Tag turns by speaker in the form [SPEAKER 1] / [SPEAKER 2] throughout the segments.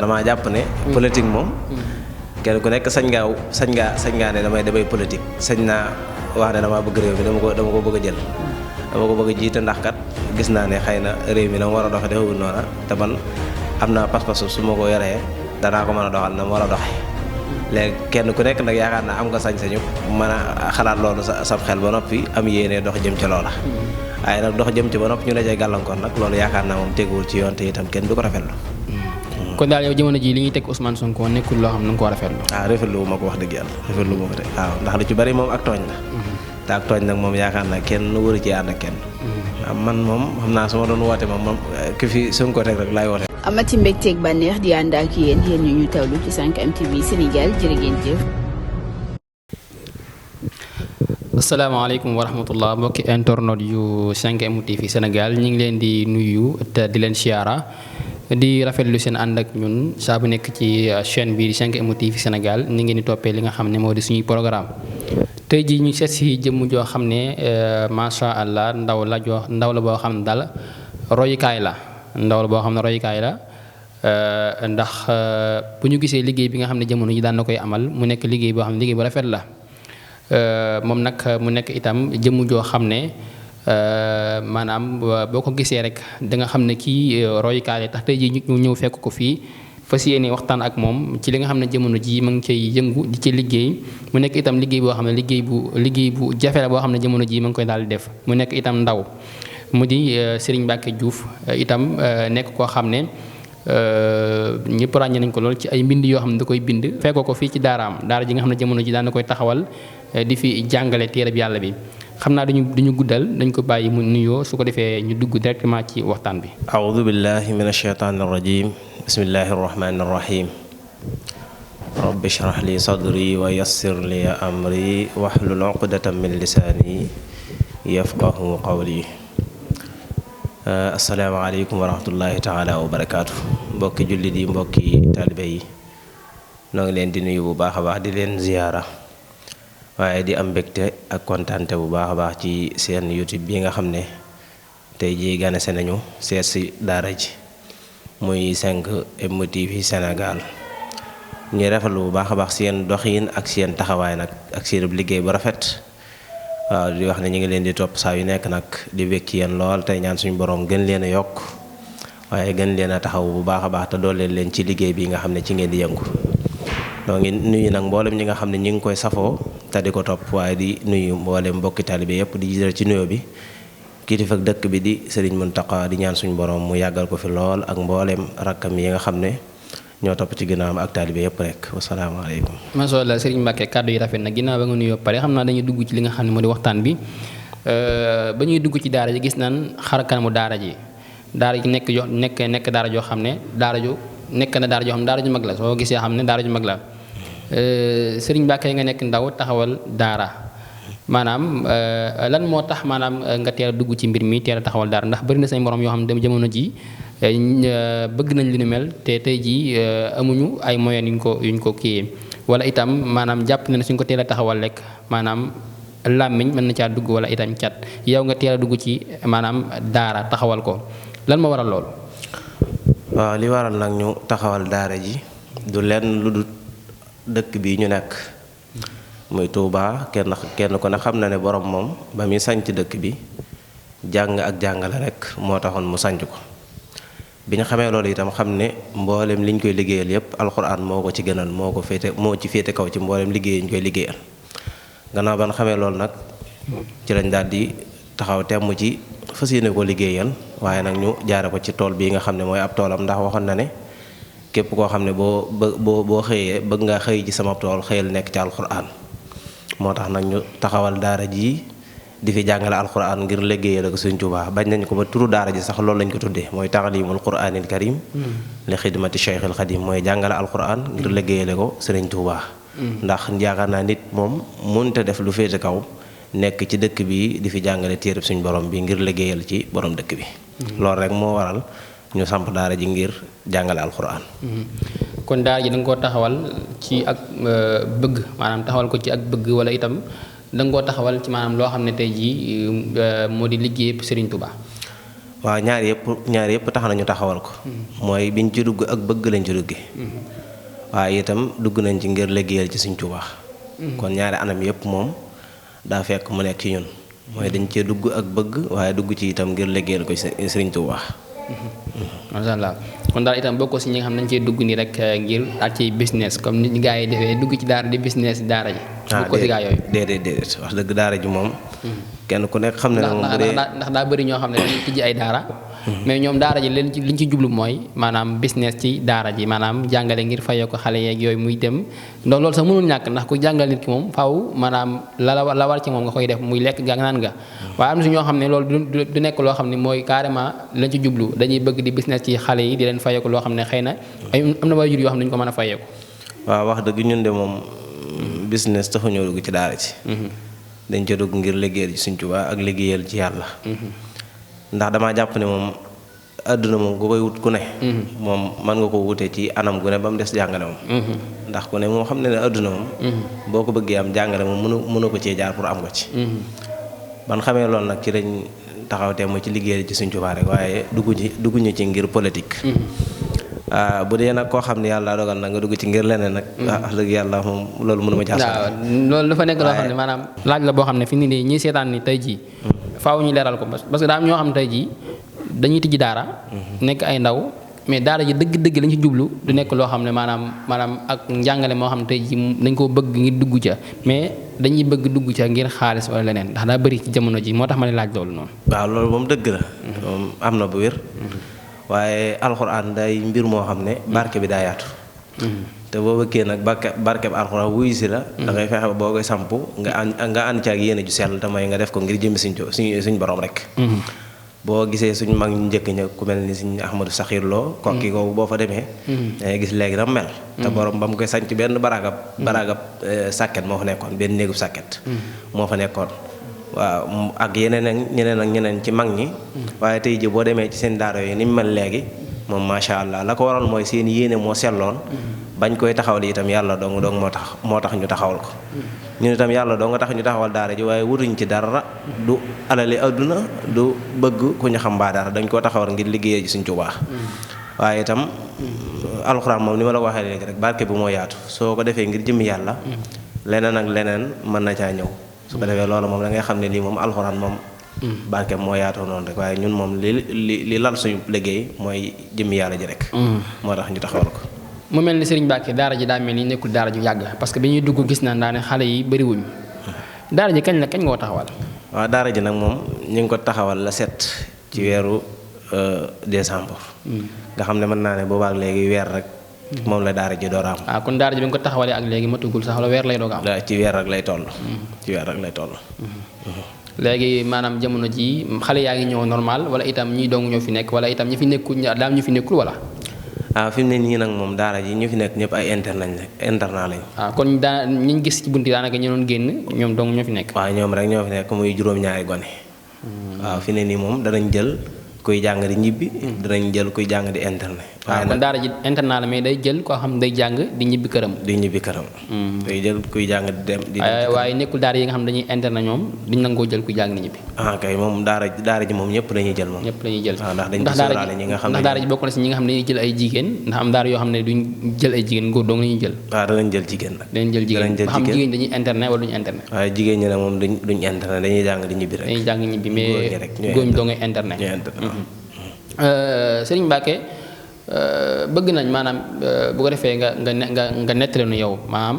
[SPEAKER 1] damaa jàpp ne politique moom kenn ku nekk sañ ngaa ne damay politique sañ naa wax ne damaa bëgg réew mi dama ko bëgg a jël dama ko bëgg a jiite ndax kat gis naa ne xëy na réew mi na mu war a doxe defewul noona te man am naa pas-pas su ma ko yoree danaa ko mën a doxal na mu war a doxe léegi kenn ku nekk nag yaakaar naa am nga sañ-sañu mën a xalaat loolu sab xel ba noppi am yéene dox jëm ci loola waaye nag dox jëm ci ba noppi ñu la cay gàllankoor nag loolu yaakaar naa moom teguwul ci yoon te itam kenn du ko rafetlu.
[SPEAKER 2] kon daal yow jamono ji li ñuy teg Ousmane Sonko nekkul loo xam ne nga ko rafetlu.
[SPEAKER 1] rafetlu wu ma ko wax dëgg yàlla rafetlu wu ma ko de waaw ndax lu ci bari moom ak tooñ la. te ak tooñ nag moom yaakaar naa kenn waru ci ànd ak kenn. man moom xam naa su ma doon woote moom ki fi Sonko teg rek laay woote.
[SPEAKER 3] amati mbégteeg bànneex di ànd ak yéen ñu tawlu ci 5M TV Sénégal jërë ngeen jëf.
[SPEAKER 2] asalaamaaleykum wa rahmatullah mbokki internet yu 5M TV Sénégal ñu ngi leen di nuyu te di leen siyaara di rafetlu seen ànd ak ñun saa bu nekk ci chaîne bi di 5M TV Sénégal ni ngeen di toppee li nga xam ne moo di suñuy programme tey jii ñu seet si jëmm joo xam ne macha allah ndaw la boo xam ne daal royukaay la boo xam ne royukaay la ndax bu ñu gisee liggéey bi nga xam ne jamono ji daan na koy amal mu nekk liggéey boo xam ne liggéey bu rafet la moom nag mu nekk itam jëmm joo xam ne maanaam boo ko gisee rek da nga xam ne kii royukaay la tax tey jii ñu ñëw fekk ko fii fas yéene waxtaan ak moom ci li nga xam ne jamono ji mu ngi cay yëngu di ci liggéey mu nekk itam liggéey boo xam ne liggéey bu jafe la boo xam ne jamono ji mu ngi koy daal di def mu nekk itam ndaw mu di Serigne Mbacké Diouf itam nekk koo xam ne ñëpp ràññee nañ ko lool ci ay mbind yoo xam ne da koy bind fekkoo ko fii ci daara ji nga xam ne jamono ji daan na koy taxawal di fi jàngale téereb yàlla bi xam naa duñu guddal dañ ko bàyyi mu nuyoo su ko defee ñu dugg directement ci waxtaan bi.
[SPEAKER 1] a'udhu billahi minash shaitanir rajim bismillahir rahmanir rahim rabbi shrah li sadri wa yassir li amri wahlul 'uqdatam min lisani yafqahu qawli. asalaamaaleykum wa rahmatullahi taala wa barakaatu mbokki jullit yi mbokki taalibe yi noo ngi leen di nuyu bu baax a baax di leen ziyaara waaye di am mbégte ak kontaante bu baax a baax ci seen YouTube bi nga xam ne tey jii ganase nañu seet si daara ji muy 5M TV Sénégal ñuy rafetlu bu baax a baax seen doxiin ak seen taxawaay nag ak seen liggéey bu rafet waaw di wax ne ñu ngi leen di topp saa yu nekk nag di bég ci yéen lool tey ñaan suñu borom gën leen a yokk waaye gën leen a taxaw bu baax a baax te dooleel leen ci liggéey bi nga xam ne ci ngeen di yëngu donc nuyu nag mboolem ñi nga xam ne ñi ngi koy safoo te di ko topp waaye di nuyu mboolem mbokki taalibe yëpp di jiital ci nuyoo bi kilifa ak dëkk bi di Serigne Mountakha di ñaan suñu borom mu yàggal ko fi lool ak mboolem rakkam yi nga xam ne ñoo topp ci ginnaawam ak taalibe yëpp rek wasalaamaaleykum.
[SPEAKER 2] macha allah Serigne Mbacké kàddu yi rafet na ginnaaw ba nga nuyoo pare xam naa dañuy dugg ci li nga xam ne moo di waxtaan bi ba ñuy dugg ci daara ji gis naan xar kanamu daara ji nekk daara joo xam ne daara ju mag la soo gisee xam ne daara ju mag la Serigne Mbacké nga nekk ndaw taxawal daara maanaam lan moo tax maanaam nga teel a dugg ci mbir mi teel a taxawal daara ndax bari na say morom yoo xam ne dem jamono ji bëgg nañ li nu mel te tey jii amuñu ay moyens yuñ ko kiyee wala itam maanaam jàpp na ne suñ ko teel a taxawal rek maanaam làmmiñ mën na caa dugg wala itam cat yow nga teel a dugg ci maanaam daara taxawal ko lan moo waral loolu.
[SPEAKER 1] waaw li waral nag ñu taxawal daara ji du lenn lu dul dëkk bi ñu nekk muy Touba kenn ko ne xam na ne borom moom ba muy sanc dëkk bi jàng ak jàngale rek moo taxoon mu sanc ko. bi ñu xamee loolu itam xam ne mboolem liñ koy liggéeyal yépp alxuraan moo ko ci gënal moo ci féete kaw ci mboolem liggéey ñu koy liggéeyal gannaaw ba ñu xamee loolu nag ci lañ daal di taxaw temm ci fas yéene ko liggéeyal waaye nag ñu jaare ko ci tool bii nga xam ne mooy ab toolam ndax waxoon na ne képp koo xam ne boo xëyee bëgg nga xëy ci sama tool xëyal nekk ci alxuraan moo tax nag ñu taxawal daara ji di fi jàngale alquran ngir liggéeyal ko Sëriñ Tuubaa bañ nañ ko ba turu daara ji sax loolu lañ ko tuddee mooy ta'limul qur'anil karim li xidmati cheikhil xadim mooy jàngale alquran ngir liggéeyale ko Sëriñ Tuubaa ndax yaakaar naa nit moom mënta def lu féete kaw nekk ci dëkk bi di fi jàngale téereb suñ borom bi ngir liggéeyal ci borom dëkk bi loolu rek moo waral ñu samp daara ji ngir jàngale alquran.
[SPEAKER 2] kon daara ji da nga koo taxawal ci ak bëgg maanaam taxawal ko ci ak bëgg wala itam da nga koo taxawal ci maanaam loo xam ne tey jii moo di liggéey Serigne Touba.
[SPEAKER 1] waaw ñaar yëpp tax nañu taxawal ko. mooy biñ ci dugg ak bëgg lañ ci duggee. waaye itam dugg nañ ci ngir liggéeyal ci Sëriñ Tuubaa. kon ñaari anam yëpp moom daa fekk mu nekk ci ñun. mooy dañ cee dugg ak bëgg waaye dugg ci itam ngir liggéeyal ko Sëriñ Tuubaa.
[SPEAKER 2] macha allah kon daal itam bokkoo si ñi nga xam ne dañ cee dugg nii rek ngir daal ciy business comme ni gars yi defee dugg ci daara di business daara ji. bokkoo si gaa yooyu.
[SPEAKER 1] déedéet wax dëgg daara ji moom. kenn ku nekk xam ne moom bu dee
[SPEAKER 2] ndax daa bëri ñoo xam ne dañuy tijji ay daara. mais ñoom daara ji liñ ci jublu mooy maanaam business ci daara ji maanaam jàngale ngir fayoo ko xale yeeg yooyu muy dem donc loolu sax mënul ñàkk ndax ku jàngal nit ki moom faaw maanaam la war ci moom nga koy def muy lekk ga naan nga waaye am na si ñoo xam ne loolu du nekk loo xam ne mooy carrément lañ ci jublu dañuy bëgg di business ci xale yi di leen fayoo ko loo xam ne xëy na ay am na waajur yoo xam ne duñu ko mën a fayoo ko.
[SPEAKER 1] waaw wax dëgg ñun de moom business taxuñoo dugg ci daara ji. dañ ca dugg ngir liggéeyal ci Sëriñ Tuubaa ak liggéeyal ci yàlla. ndax damaa jàpp ne moom àdduna moom ku koy wut ku ne. moom mën nga ko wutee ci anam gu ne ba mu des jàngale moom. ndax ku ne moom xam ne ne àdduna moom. boo ko bëggee am jàngale moom mënu ko cee jaar pour am ko ci. ban xamee loolu nag ci lañ taxawtee mu ci liggéeyal ci Sëriñ Tuubaa rek waaye dugguñu ci ngir politique. bu dee nag koo xam ne yàlla dogal na nga dugg ci ngir leneen nag. wax dëgg yàlla moom loolu mënu ma jaasoo.
[SPEAKER 2] waaw loolu dafa nekk loo xam ne maanaam laaj la boo xam ne fi ni nii ñi seetaan ni tey jii. faaw ñu leeral ko parce que daa am ñoo xam ne tey jii dañuy tijji daara. nekk ay ndaw mais daara ji dëgg-dëgg lañ ci jublu du nekk loo xam ne maanaam ak njàngale moo xam ne tey jii dañ koo bëgg ngir dugg ca mais dañuy bëgg dugg ca ngir xaalis wala leneen ndax daa bëri ci jamono ji moo tax ma ne laaj loolu noonu.
[SPEAKER 1] waaw loolu moom dëgg la. moom am na bu wér. waaye alxuraan day mbir moo xam ne barke bi daa yaatu. te boo bëggee nag barke bi alxuraan wuyu si la. da ngay fexe ba boo koy samp nga ànd ci ak yéene ju sell te mooy nga def ko ngir jëmmi suñ borom rek. boo gisee suñ mag ñu njëkk ña ku mel ni suñ Ahmadou Sakhir Lo kokki googu boo fa demee. dangay gis léegi dama mel. te borom ba mu koy sanc benn baragab sàkket moo fa nekkoon benn néegub sàkket. moo fa nekkoon. waaw ak ñeneen ci mag ñi. waaye tey ji boo demee ci seen daara yooyu ni mu mel léegi moom macha allah la ko waral mooy seen yéene moo selloon. bañ koy taxawal itam yàlla dong moo tax ñu taxawal ko. ñun itam yàlla dong nga tax ñu taxawal daara ji waaye wutuñ ci dara du alali adduna du bëgg ku ñu xam baa dara dañ koo taxawal ngir liggéeyee ci Sëriñ Tuubaa. waaye itam alxuraan moom ni ma la ko waxee léegi rek barke bi moo yaatu soo ko defee ngir jëmmi yàlla. leneen ak leneen mën na caa ñëw. su ko defee loolu moom da ngay xam ne lii moom alxuraan moom. barke moo yaatoo noonu rek waaye ñun moom li lal suñu liggéey mooy jëmmi yàlla ji rek. moo tax ñu taxawal ko.
[SPEAKER 2] mu mel ni Serigne Mbacké daara ji daa mel ni nekkul daara ju yàgg parce que bi ñuy dugg gis naa ne xale yi bëriwuñ daara ji kañ nga ko taxawal.
[SPEAKER 1] waaw daara ji nag moom ñu ngi ko taxawal la 7 ci weeru décembre. nga xam ne mën naa ne boobaak léegi weer rek. moom la daara ji door a am.
[SPEAKER 2] kon daara ji bi nga ko taxawalee ak léegi matugul sax la weer lay doog a am.
[SPEAKER 1] ci weer rek lay toll.
[SPEAKER 2] léegi maanaam jamono ji xale yaa ngi ñëw normal wala itam ñi dong ñoo fi nekk wala itam ñi fi nekkul daam ñu fi nekkul wala.
[SPEAKER 1] fi mu ne nii nag moom daara ji ñu fi nekk ñëpp ay internat lañ.
[SPEAKER 2] kon ñu gis ci bunti daanaka ñu doon génn ñoom dong ñoo fi nekk.
[SPEAKER 1] waaw ñoom rek ñoo fi nekk muy juróom-ñaari gone. waaw fi ne nii moom danañ jël kuy jàng di ñibbi. danañ jël kuy jàng di internet.
[SPEAKER 2] waaw kon daara ji internat la mais day jël koo xam day jàng di ñibbi këram.
[SPEAKER 1] day jël kuy jàng di dem
[SPEAKER 2] waaye nekkul daara yi nga xam dañuy internet ñoom duñ nangoo jël kuy jàng di ñibbi.
[SPEAKER 1] kay moom daara ji moom ñëpp dañuy jël moom.
[SPEAKER 2] ñëpp dañuy jël
[SPEAKER 1] ndax dañ ci sóoraale ñi nga xam ne
[SPEAKER 2] ndax daara ji bokk na si ñi nga xam ne dañuy jël ay jigéen ndax am daara yoo xam ne duñ jël ay jigéen góor dong lañuy jël.
[SPEAKER 1] waaw danañ jël jigéen nag.
[SPEAKER 2] danañ jël jigéen ba xam jigéen dañuy internet wala duñu internet.
[SPEAKER 1] waaye jigéen ñi nag moom duñ internet dañuy jàng di ñibbi rek.
[SPEAKER 2] dañuy jàng ñibbi mais góor ñi doo ngay internet. Serigne Mbacké bëgg nañ maanaam bu ko defee nga nettali nu yow maanaam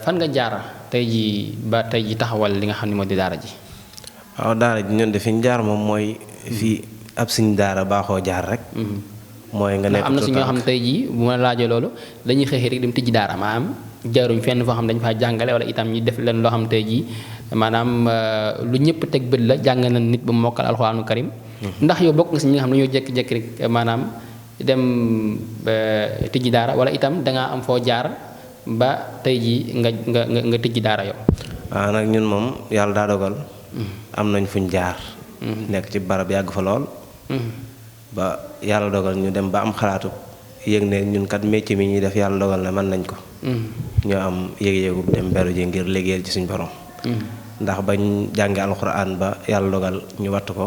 [SPEAKER 2] fan nga jaar tey jii ba tey jii taxawal li nga xam ne moo di daara ji.
[SPEAKER 1] waaw daara ji ñun de fi ñu jaar moom mooy fii ab suñ daara baaxoo jaar rek. mooy nga nekk
[SPEAKER 2] am na si ñoo xam ne tey jii bu ma laajee loolu dañuy xëy rek dem tijji daara maanaam jaaruñ fenn foo xam dañ faa jàngale wala itam ñu def leen loo xam tey jii maanaam lu ñëpp teg bët la jàng na nit ba mokkal alxuraanu karim. ndax yow bokk nga si ñi nga xam ne dañoo jékki-jékki rek maanaam dem tijji daara wala itam dangaa am foo jaar ba tey jii nga tijji daara yow.
[SPEAKER 1] waaw nag ñun moom yàlla daa dogal. am nañ fuñ jaar. nekk ci barab yàgg fa lool. ba yàlla dogal ñu dem ba am xalaatu yëg ne ñun kat métier mi ñuy def yàlla dogal na mën nañ ko. ñoo am yëg-yëgu dem beru ji ngir liggéeyal ci suñ borom. ndax bañ jànge alxuraan ba yàlla dogal ñu wattu ko.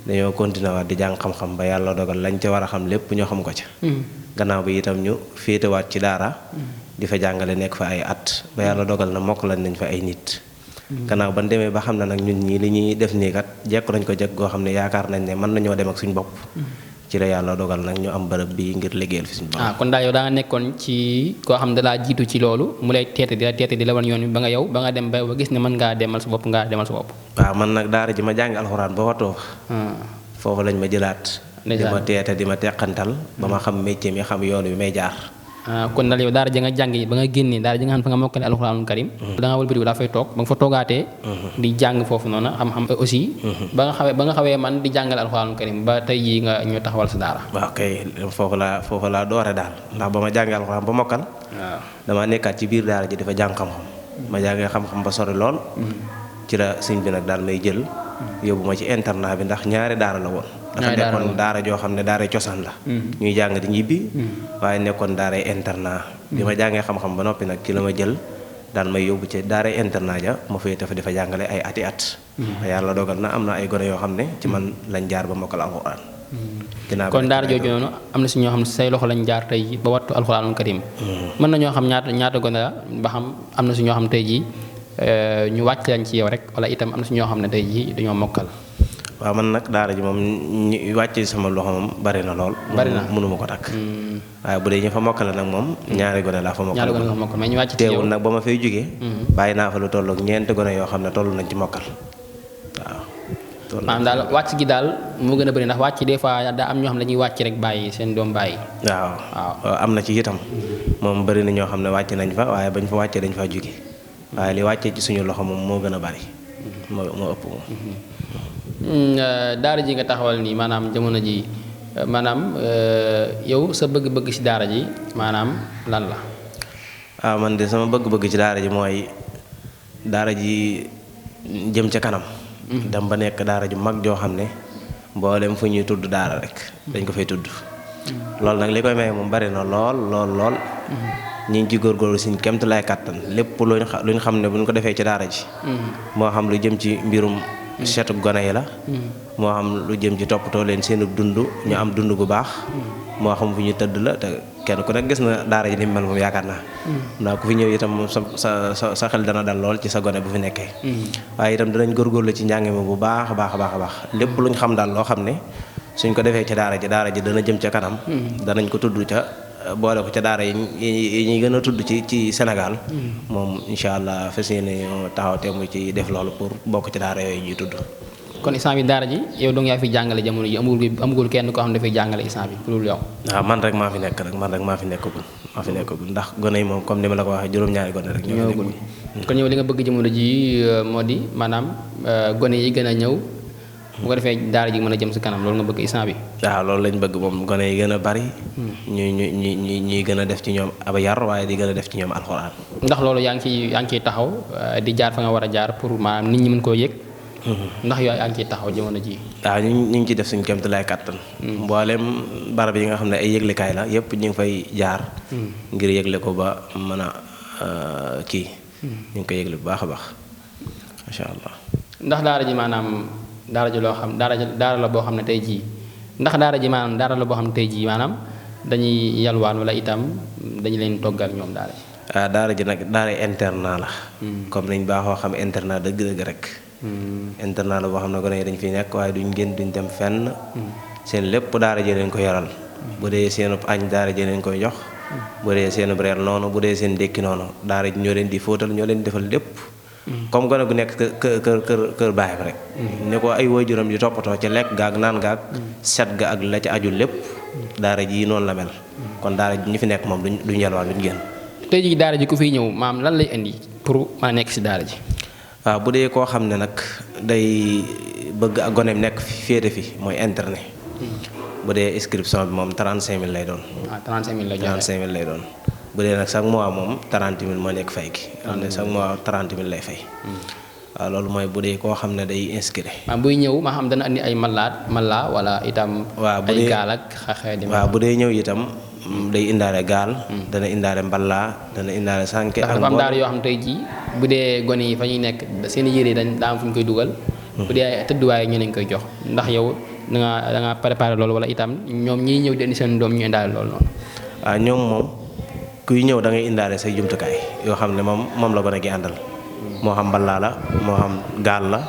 [SPEAKER 1] dañoo continuer waat di jàng xam-xam ba yàlla dogal lañ ca war a xam lépp ñoo xam ko ca. gannaaw bi itam ñu féetewaat ci daara. di fa jàngale nekk fa ay at ba yàlla dogal na mokk lañ nañ fa ay nit. gannaaw ban demee ba xam ne nag ñun ñii li ñuy def nii kat jekku nañ ko jekk goo xam ne yaakaar nañ ne mën nañoo dem ak suñ bopp. ci la yàlla dogal nag ñu am bërëb bi ngir liggéeyal fi suñu bopp.
[SPEAKER 2] kon daal yow daa nga nekkoon ci koo xam ne dalaa jiitu ci loolu mu lay teete di la wan yoon wi ba nga yow ba nga dem ba gis ne mën ngaa demal sa bopp ngaa demal sa bopp.
[SPEAKER 1] waaw man nag daara ji ma jàngi alxuraan ba watoo foofu lañ ma jëlaat. di ma teete di ma teqantal ba ma xam métier mi xam yoon wi may jaar.
[SPEAKER 2] kon daal yow daara ja nga jàngi ba nga génnee daara ji nga xam ne fa nga mokkale alxuraanul karim da nga wëlbatiku daa fay toog ba nga fa toogaatee di jàng foofu noonu xam-xam aussi ba nga xawee man di jàngale alxuraanul karim ba tey jii nga ñu taxawal sa daara.
[SPEAKER 1] waaw kay foofu laa doore daal ndax ba ma jàngee alxuraan ba mokkal. waaw damaa nekkaat ci biir daara ji dafa jàng xam-xam. ma jàngee xam-xam ba sori lool. ci la sëñ bi nag daal may jël yóbbu ma ci internat bi ndax ñaari daara la woon. dafa nekkoon daara joo xam ne daara cosaan la. ñuy jàng di ñibbi. waaye nekkoon daara internat. bi ma jàngee xam-xam ba noppi nag ci la ma jël daan may yóbbu ci daara internat ja ma féete fa di fa jàngale ay ati at. yàlla dogal na am na ay gone yoo xam ne ci man lañ jaar ba mokkal alxuraan.
[SPEAKER 2] kon daara jooju noonu am na si ñoo xam ne say loxo lañ jaar tey jii ba wattu alxuraanul karim. mën na ñoo xam ñaata gone la ba xam am na si ñoo xam tey jii ñu wàcc lañ ci yow rek wala itam am na si ñoo xam ne tey jii dañoo mokkal.
[SPEAKER 1] waaw man nag daara ji moom ñu wàcce sama loxo moom bari na lool.
[SPEAKER 2] bari na
[SPEAKER 1] mënuma ko takk. waaye bu dee ñu fa mokkale nag moom ñaari gone laa fa mokkal.
[SPEAKER 2] ñaari gone nga fa mokkal mais ñu wàcc ci yow
[SPEAKER 1] teewul nag ba ma fay jógee. bàyyi naa fa lu tollook ñeenti gone yoo xam ne toll nañ ci mokkal waaw.
[SPEAKER 2] maanaam daal wàcc gi daal moo gën a bëri ndax wàcc des fois daa am ñoo xam ne dañuy wàcc rek bàyyi seen doom bàyyi.
[SPEAKER 1] waaw am na ci itam moom bëri na ñoo xam ne wàcc nañ fa waaye bañ fa wàccee dañ faa jóge waaye li wàccee ci suñu loxo moom moo gën a bari moo ëpp moom.
[SPEAKER 2] daara ji nga taxawal nii maanaam jamono ji maanaam yow sa bëgg-bëgg ci daara ji maanaam lan la.
[SPEAKER 1] waaw man de sama bëgg-bëgg ci daara ji mooy daara ji jëm ca kanam. dem ba nekk daara ju mag joo xam ne mboolem fu ñuy tudd daara rek dañ ko fay tudd. loolu nag li koy may moom bari na lool. ñu ngi ci góorgóorlu suñ kemt lay kàttan lépp luñ xam ne buñ ko defee ci daara ji. moo xam lu jëm ci mbirum seetu gone yi la. moo xam lu jëm ci toppatoo leen seen dund ñu am dund gu baax. moo xam fu ñu tëdd la te kenn ku nekk gis na daara ji ni mel moom yaakaar naa. ndax ku fi ñëw itam moom sa xel dana dal lool ci sa gone bu fi nekkee. waaye itam danañ góorgóorlu ci njàng mi bu baax a baax lépp luñ xam daal loo xam ne suñ ko defee ci daara ji dana jëm ca kanam. danañ ko tudd ca boole ko ca daara yi ñuy gën a tudd ci Sénégal. moom incha allah fas yéene taxaw teemu ci def loolu pour bokk ci daara yooyu ñuy tudd.
[SPEAKER 2] kon instant bi daara ji yow dong yaa fi jàngale jamono ji amugul kenn koo xam ne dafay jàngale instant bi pour yow.
[SPEAKER 1] waaw man rek maa fi nekkagul ndax gone yi moom comme ni ma la ko waxee juróom-ñaari gone rek. ñoo fi nekkagul
[SPEAKER 2] kon yow li nga bëgg jamono ji moo di maanaam gone yi gën a ñëw. bu ko defee daara ji mën a jëm si kanam loolu nga bëgg instant bi.
[SPEAKER 1] waaw loolu lañ bëgg moom gone yi gën a bari. ñuy gën a def ci ñoom ab yar waaye di gën a def ci ñoom alxuraan.
[SPEAKER 2] ndax loolu yaa ngi ciy taxaw di jaar fa nga war a jaar pour maanaam nit ñi mën koo yëg. ndax yooyu yaa ngi ciy taxaw jamono ji.
[SPEAKER 1] waaw ñu ngi ciy def suñu kéemtu lay kàttan. mboolem barab yi nga xam ne ay yëglekaay la yépp ñu ngi fay jaar. ngir yëgle ko ba mën a kii. ñu ngi koy yëgle bu baax a baax macha allah.
[SPEAKER 2] ndax daara ji maanaam. daara ji loo xam daara la boo xam ne tey jii ndax daara ji maanaam daara la boo xam ne tey jii maanaam dañuy yalwaan wala itam dañu leen toggal ñoom daara ji.
[SPEAKER 1] waaw daara ji nag daara internat la. comme niñ baaxoo xam internat dëgg-dëgg rek. internat la boo xam ne gone yi dañ fi nekk waaye duñ génn duñ dem fenn. seen lépp daara ji leen ko yoral. bu dee seenub añ daara ji leen koy jox. bu dee seenub reer noonu bu dee seen ndékki noonu daara ji ñoo leen di fóotal ñoo leen di defal lépp. comme gone gu nekk kër baayam rek. ni ko ay waajuram di toppatoo ci lekk gaag naan gaag set ga ak la ci aju lépp daara ji noonu la mel. kon daara ji ñu fi nekk moom duñ yalwaan duñ génn.
[SPEAKER 2] tey jii daara ji ku fiy ñëw maam lan lay indi pour mën a nekk si daara ji.
[SPEAKER 1] waaw bu dee koo xam ne nag day bëgg ak goneem nekk féete fi mooy internet. bu dee inscription bi moom 35000 lay doon.
[SPEAKER 2] 35000 lay joxe
[SPEAKER 1] 35000 lay doon. bu dee nag chaque mois moom 30000 moo nekk fay gi. xam ne chaque mois 30000 lay fay. waaw loolu mooy bu dee koo xam ne day inscrire.
[SPEAKER 2] buy ñëw ma xam dana andi ay malla wala itam.
[SPEAKER 1] waaw bu dee
[SPEAKER 2] ay gaal ak xeex di.
[SPEAKER 1] waaw bu dee ñëw itam day indaale gaal. dana indaale mballaa dana indaale sànke. ak
[SPEAKER 2] dafa am daara yoo xam tey jii bu dee gone yi fa ñuy nekk seen yére dañ daa am fu ñu koy dugal. bu dee ay tëdduwaay ñu lañ koy jox ndax yow da nga préparé loolu wala itam ñoom ñiy ñëw di indi seen doom ñu indaale loolu noonu.
[SPEAKER 1] waaw ñoom moom kuy ñëw da ngay indaale say jumtukaay yoo xam ne moom la gone gi àndal moo xam balaa la moo xam gaal la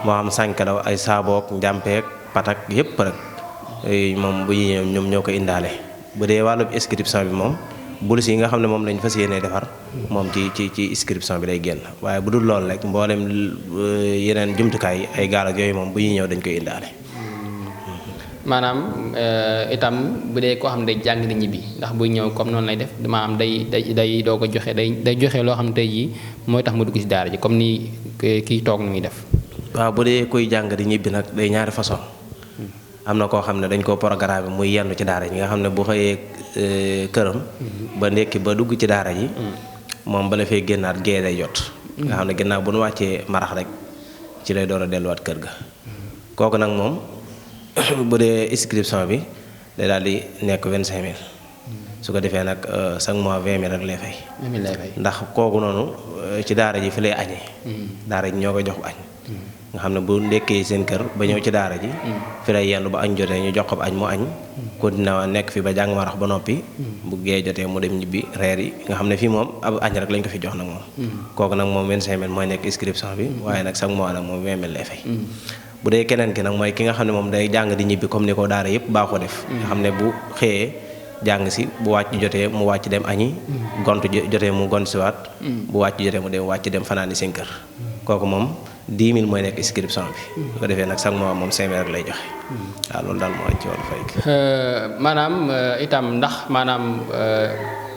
[SPEAKER 1] moo xam sànkalaw ay saabook njàmpeek patak yépp rek moom bu ñëwee ñoom ñoo ko indaale. bu dee wàllu inscription bi moom bulus yi nga xam ne moom lañ fas yéenee defar moom ci inscription bi day génn waaye bu dul loolu rek mboolem yeneen jumtukaay ay gaal ak yooyu moom bu ñuy ñëw dañ koy indaale.
[SPEAKER 2] maanaam itam bu dee koo xam ne day jàng di ñibbi ndax buy ñëw comme noonu lay def maanaam day doo ko joxe day joxe loo xam ne tey jii mooy tax mu dugg ci daara ji comme ni kii toog ni muy def.
[SPEAKER 1] waaw bu dee kuy jàng di ñibbi nag day ñaari façon am na koo xam ne dañ koo programme muy yendu ci daara ji nga xam ne bu xëyee këram ba ndekki ba dugg ci daara ji moom bala fee génnaat gée day jot nga xam ne ginnaaw bu nu wàccee marax rek ci lay door a delluwaat kër ga kooku nag moom bu dee inscription bi day daal di nekk 25 000 su ko defee nag chaque mois 20 000 rek lay fay ndax kooku noonu ci daara ji fi lay añee daara ji ñoo koy jox añ nga xam ne bu ndekkee seen kër ba ñëw ci daara ji fi lay yendu ba añ jotee ñu jox ko añ mu añ continué nekk fi ba jàng marax ba noppi bu gee jotee mu dem ñibbi reer yi nga xam ne fii moom ab añ rek lañ ko fi jox nag moom kooku nag moom 25 000 mooy nekk inscription bi waaye nag chaque mois nag moom 20 000 lay fay bu dee keneen ki nag mooy ki nga xam ne moom day jàng di ñibbi comme ni ko daara yëpp baa ko def nga xam ne bu xëyee jàng si bu wàcc jotee mu wàcc dem añi gont jotee mu gont siwaat bu wàcc jotee mu dem wàcc dem fanaani seen kër kooku moom 10 000 mooy nekk inscription bi bu ko defee nag chaque mois moom 5 000 rek lay joxe waaw loolu daal moo ci wàllu fay gi
[SPEAKER 2] maanaam itam ndax maanaam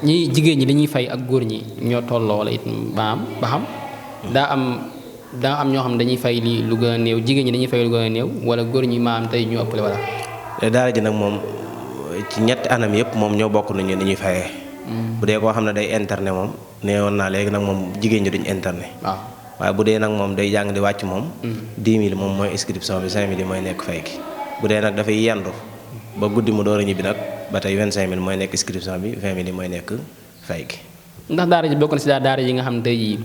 [SPEAKER 2] ñi jigéen ñi dañuy fay ak góor ñi ñoo tolloo wala it ba xam daa am ñoo xam ne dañuy fay lu gën a néew jigéen ñi dañuy fay lu gën a néew wala góor ñi maanaam tey ñu ëppale wala.
[SPEAKER 1] daara ji nag moom ci ñetti anam yëpp moom ñoo bokk nañu ni ñuy fayee. bu dee koo xam ne day internet moom nee woon naa léegi nag moom jigéen ñi duñ internet.
[SPEAKER 2] waaw
[SPEAKER 1] waaye bu dee nag moom day jàng di wàcc moom. 10 000 moom mooy inscription bi 5 000 yi mooy nekk fay gi bu dee nag dafay yendu ba guddi mu door a ñibbi nag ba tey 25 000 mooy nekk inscription bi 20 000 yi mooy nekk fay gi.
[SPEAKER 2] ndax daara ji bokk na si daara yi nga xam ne tey jii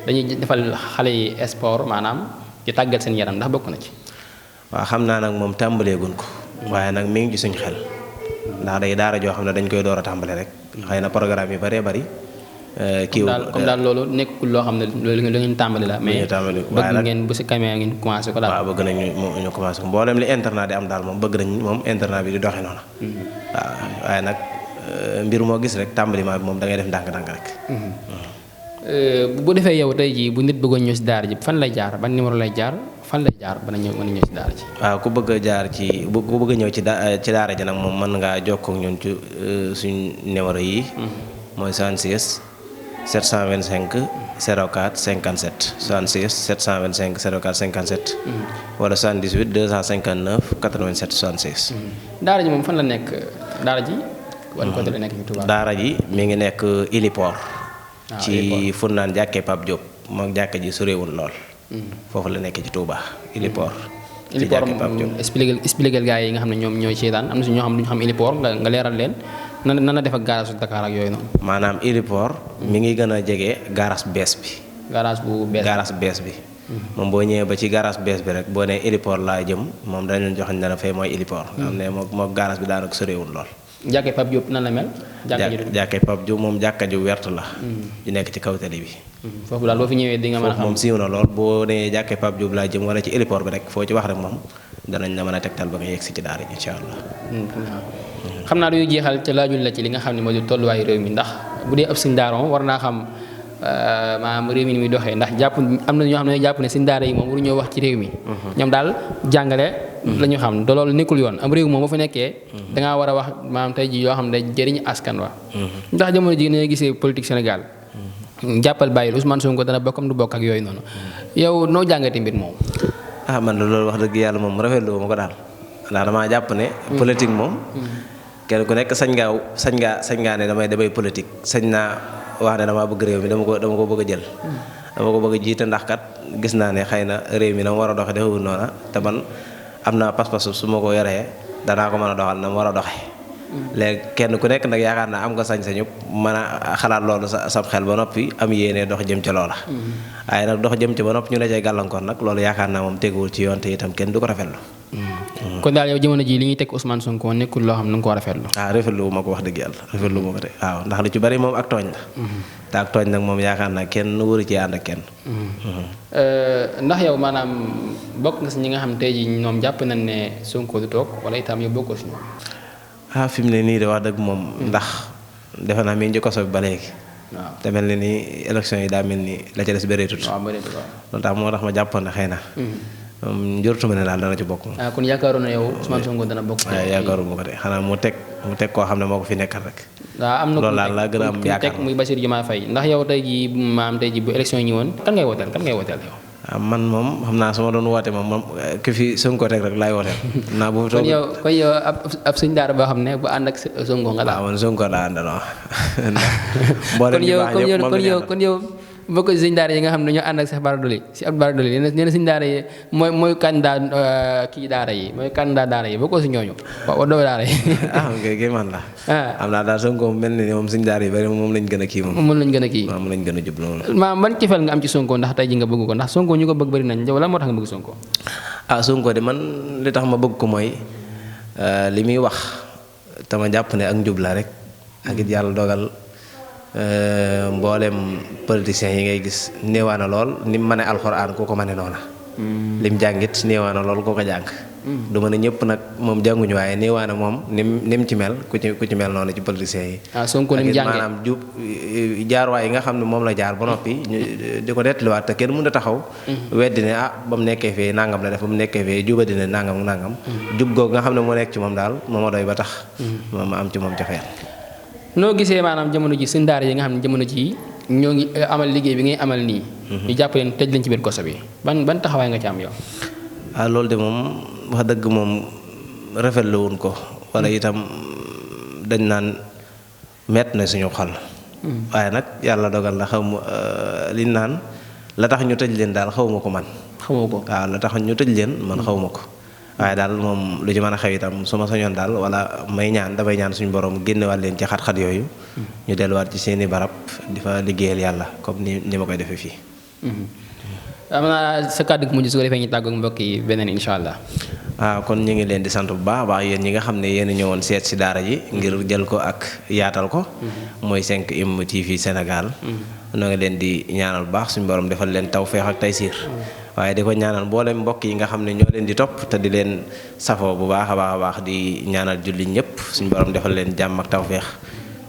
[SPEAKER 2] dañuy defal xale yi sport maanaam ci tàggat seen yaram ndax bokk na ci.
[SPEAKER 1] waaw xam naa nag moom tàmbaleegun ko. waaye nag mi ngi ci suñ xel. ndax day daara joo xam ne dañ koy door a tàmbale rek. xëy na programme yi bëree bëri.
[SPEAKER 2] comme daal loolu nekkul loo xam ne loolu ngeen tàmbali la. mais bëgg ngeen bu si kamee ngeen commencé ko daal.
[SPEAKER 1] waaw bëgg nañ ñu commencé ko mboolem li internat di am daal moom bëgg nañ moom internat bi di doxee noonu. waaw waaye nag mbir moo gis rek tàmbaliment bi moom da ngay def ndànk-ndànk rek.
[SPEAKER 2] bu defee yow tey jii bu nit bëggoon ñëw si daara ji fan lay jaar ban numéro lay jaar fan lay jaar mën a ñëw si daara ji.
[SPEAKER 1] waaw ku bëgg a jaar ku bëgg a ñëw ci daara ji nag moom mën ngaa jokkoo ak ñun ci suñ numéro yi. mooy 76 725 04 57 76 725 04 57. wala 78 259 87 66.
[SPEAKER 2] daara ji moom fan la nekk daara ji. wan côté la nekk ci Touba.
[SPEAKER 1] daara ji mi ngi nekk Ilipor. ci fu naan jàkkee Pape Diop moom jàkka ji soreewul lool. foofu la nekk ci Touba Ilipor. ci jàkkee Pape Diop
[SPEAKER 2] expliquer gars yi nga xam ne ñoom ñooy seetaan am na si ñoo xam ne duñu xam Ilipor nga leeral leen nan la def ak garage su Dakar ak yooyu noonu.
[SPEAKER 1] maanaam Ilipor mi ngi gën a jege garage bees bi.
[SPEAKER 2] garage bu bees
[SPEAKER 1] bi. moom boo ñëwee ba ci garage bees bi rek boo nee Ilipor laa jëm moom dañ leen joxañ ne la fay mooy Ilipor. nga xam ne moo garage bi daanaka soreewul lool.
[SPEAKER 2] jàkkee Pape Diop nan la mel.
[SPEAKER 1] jàkkee Pape Diop moom jàkka ju wert la. di nekk ci kaw tali bi.
[SPEAKER 2] foofu daal boo fi ñëwee di nga mën a xam
[SPEAKER 1] moom siiw na lool boo nee jàkkee Pape Diop laa jëm wala ci héliport bi rek foo ci wax rek moom danañ la mën a tegtal ba nga yegg si ci daara incha allah.
[SPEAKER 2] xam naa dañuy jeexal ca laajul la ci li nga xam ne moo di tolluwaayu réew mi ndax bu dee ab sëñ daara moom war naa xam maanaam réew mi ni muy doxee ndax jàpp am na ñoo xam ne jàpp ne sëñ daara yi moom waru ñoo wax ci réew mi. ñoom daal jàngale la ñu xam te loolu nekkul yoon am réew moom boo fa nekkee dangaa war a wax maanaam tey ji yoo xam ne jëriñ askan wa ndax jamono ji ne gisee politique Sénégal jàppal bàyyil Ousmane Sonko dana bokkam du bokk ak yooyu noonu yow noo jàngati mbir moom.
[SPEAKER 1] man loolu wax dëgg yàlla moom rafetlu ma ko daal ndax damaa jàpp ne politique moom kenn ku nekk sañ ngaa ne damay politique sañ naa wax ne damaa bëgg réew mi dama ko bëgg a jël dama ko bëgg a jiite ndax kat gis naa ne xëy na réew mi na mu war a doxe defewul noona te man am naa pas-pas su ma ko yoree danaa ko mën a doxal na mu war a doxe léegi kenn ku nekk nag yaakaar naa am nga sañ-sañu mën a xalaat loolu sa xel ba noppi am yéene dox jëm ca loola waaye nag dox jëm ca ba noppi ñu la cay gàllankoor nag loolu yaakaar naa moom teguwul ci yoon te itam kenn du ko rafetlu
[SPEAKER 2] kon daal yow jamono ji li ñuy teg Ousmane Sonko nekkul loo xam ne nga ko war a rafetlu.
[SPEAKER 1] rafetlu ma ko wax dëgg yàlla rafetlu ma ko de waaw ndax lu ci bari moom ak tooñ la. te ak tooñ nag moom yaakaar naa kenn wëru ci ànd ak kenn.
[SPEAKER 2] ndax yow maanaam bokk nga si ñi nga xam tey jii ñoom jàpp nañ ne Sonko du toog wala itam yow bokkoo si ñoom.
[SPEAKER 1] fi mu ne nii de wax dëgg moom. ndax defe naa mi ngi ko soog ba léegi.
[SPEAKER 2] waaw
[SPEAKER 1] te mel ni élection yi daa mel ni la ca des bëreetut.
[SPEAKER 2] waaw bëreetut waaw.
[SPEAKER 1] loolu tax moo tax ma jàppoon ne xëy na. njortuma ne daal dana ci bokk.
[SPEAKER 2] kon yaakaaroon na yow Ousmane Sonko dana bokk.
[SPEAKER 1] waaw yaakaaruma ko de xanaa mu teg koo xam ne moo ko fi nekkal rek.
[SPEAKER 2] waaw am na
[SPEAKER 1] loolu daal laa gën a am yaakaar
[SPEAKER 2] teg muy Bassirou Diomaye Faye ndax yow tey jii bu élection yi ñëwoon kan ngay wooteel yow.
[SPEAKER 1] man moom xam naa su ma doon woote moom ki fi Sonko teg rek laay wooteel. naa bu
[SPEAKER 2] kon yow ab sëñ daara boo xam ne bu ànd ak Sonko nga daal.
[SPEAKER 1] waaw man Sonko laa àndaloo.
[SPEAKER 2] kon yow bokk si sëñ daara yi nga xam ne ñoo ànd ak Cheikh Bara Dolly si Abdou Bara Dolly nee na sëñ daara yi mooy candidat kii daara yi mooy candidat daara yi bokkoo si ñooñu waaw doo daara yi.
[SPEAKER 1] kay man la. am naa daal Sonko mel ni moom sëñ daara yi bari moom lañ gën a kii moom.
[SPEAKER 2] moom lañ gën a kii
[SPEAKER 1] waaw moom lañ gën a jublu moom.
[SPEAKER 2] maa ban cofeel nga am ci Sonko ndax tey ji nga bëgg ko ndax Sonko ñu ko bëgg bari nañ yow lan moo tax nga bëgg Sonko.
[SPEAKER 1] Sonko de man li tax ma bëgg ko mooy li muy wax te ma jàpp ne ak njub la rek ak it yàlla dogal. mboolem politiciens yi ngay gis néewaana lool ni mu mën a alxuraan ku ko mën a noona lim jàngit néewaana lool ku ko jàng du mën a ñëpp nag moom jànguñu waaye néewaana moom nim ci mel ku ci mel noonu ci politiciens yi
[SPEAKER 2] Sonko nim jàngee
[SPEAKER 1] maanaam jub jaarwaay yi nga xam ne moom la jaar ba noppi di ko nettaliwaat te kenn mën a taxaw weddi ne ba mu nekkee fee nangam la def ba mu nekkee fee jubadi ne nangam jub googu nga xam ne moo nekk ci moom daal moo ma doy ba tax ma am ci moom cofeel.
[SPEAKER 2] noo gisee maanaam jamono ji sëñ daara yi nga xam ne jamono ji ñoo ngi amal liggéey bi ngay amal nii. ñu jàpp leen tëj leen ci biir koso bi ban taxawaay nga ci am yow.
[SPEAKER 1] loolu de moom wax dëgg moom rafetlu wuñ ko wala itam dañ naan mett na suñu xol. waaye nag yàlla dogal na xaw ma liñ naan la tax ñu tëj leen daal xaw ma ko man.
[SPEAKER 2] xamoo ko
[SPEAKER 1] waaw la tax ñu tëj leen man xaw ma ko. waaye daal moom lu ci mën a xew itam su ma sañoon daal wala damay ñaan suñu borom génnewaat leen ci xat-xat yooyu. ñu delluwaat ci seeni barab di fa liggéeyal yàlla comme ni ma koy defee fii.
[SPEAKER 2] am naa sa kàddu gu mujj su ko defee ñu tàggu mbokk yi beneen incha allah.
[SPEAKER 1] kon ñu ngi leen di sant bu baax a baax yéen ñi nga xam ne yéen a ñëwoon seet si daara ji ngir jël ko ak yaatal ko. mooy 5M TV Sénégal. noo ngi leen di ñaanal bu baax suñu borom defal leen tawfeex ak taysiir. waaye di ko ñaanal mboolem mbokk yi nga xam ne ñoo leen di topp te di leen safoo bu baax a baax di ñaanal julli ñëpp suñu borom defal leen jàmm ak tawfeex